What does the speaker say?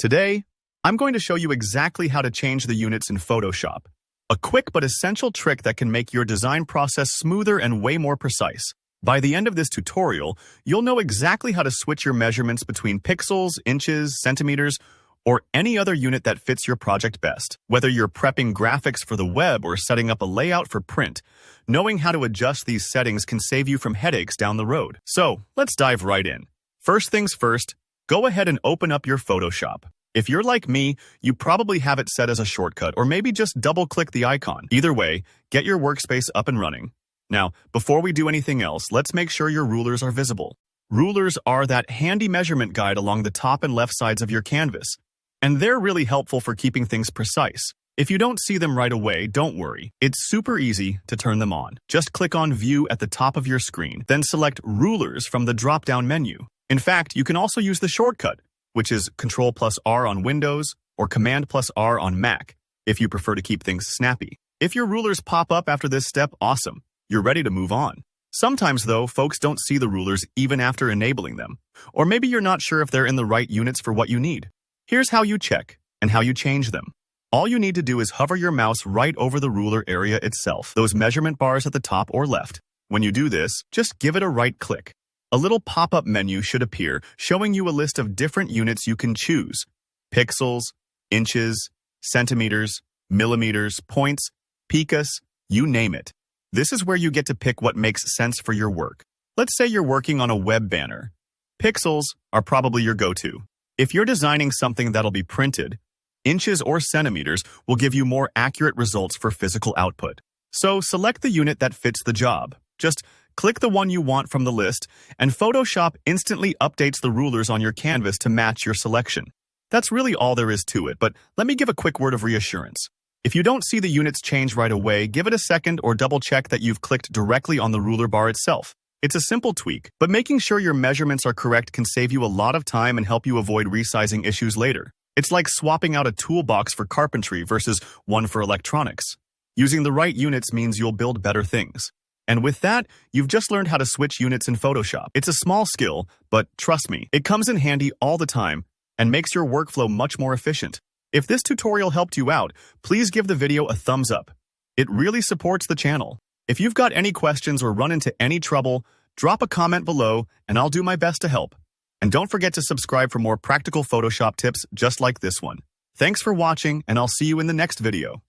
Today, I'm going to show you exactly how to change the units in Photoshop. A quick but essential trick that can make your design process smoother and way more precise. By the end of this tutorial, you'll know exactly how to switch your measurements between pixels, inches, centimeters, or any other unit that fits your project best. Whether you're prepping graphics for the web or setting up a layout for print, knowing how to adjust these settings can save you from headaches down the road. So, let's dive right in. First things first, go ahead and open up your Photoshop. If you're like me, you probably have it set as a shortcut, or maybe just double-click the icon. Either way, get your workspace up and running. Now, before we do anything else, let's make sure your rulers are visible. Rulers are that handy measurement guide along the top and left sides of your canvas, and they're really helpful for keeping things precise. If you don't see them right away, don't worry. It's super easy to turn them on. Just click on View at the top of your screen, then select Rulers from the drop-down menu. In fact, you can also use the shortcut, which is Ctrl+R on Windows or Command+R on Mac, if you prefer to keep things snappy. If your rulers pop up after this step, awesome. You're ready to move on. Sometimes, though, folks don't see the rulers even after enabling them. Or maybe you're not sure if they're in the right units for what you need. Here's how you check and how you change them. All you need to do is hover your mouse right over the ruler area itself, those measurement bars at the top or left. When you do this, just give it a right click. A little pop-up menu should appear, showing you a list of different units you can choose. Pixels, inches, centimeters, millimeters, points, picas, you name it. This is where you get to pick what makes sense for your work. Let's say you're working on a web banner. Pixels are probably your go-to. If you're designing something that'll be printed, inches or centimeters will give you more accurate results for physical output. So select the unit that fits the job. Just click the one you want from the list, and Photoshop instantly updates the rulers on your canvas to match your selection. That's really all there is to it, but let me give a quick word of reassurance. If you don't see the units change right away, give it a second or double-check that you've clicked directly on the ruler bar itself. It's a simple tweak, but making sure your measurements are correct can save you a lot of time and help you avoid resizing issues later. It's like swapping out a toolbox for carpentry versus one for electronics. Using the right units means you'll build better things. And with that, you've just learned how to switch units in Photoshop. It's a small skill, but trust me, it comes in handy all the time and makes your workflow much more efficient. If this tutorial helped you out, please give the video a thumbs up. It really supports the channel. If you've got any questions or run into any trouble, drop a comment below and I'll do my best to help. And don't forget to subscribe for more practical Photoshop tips just like this one. Thanks for watching, and I'll see you in the next video.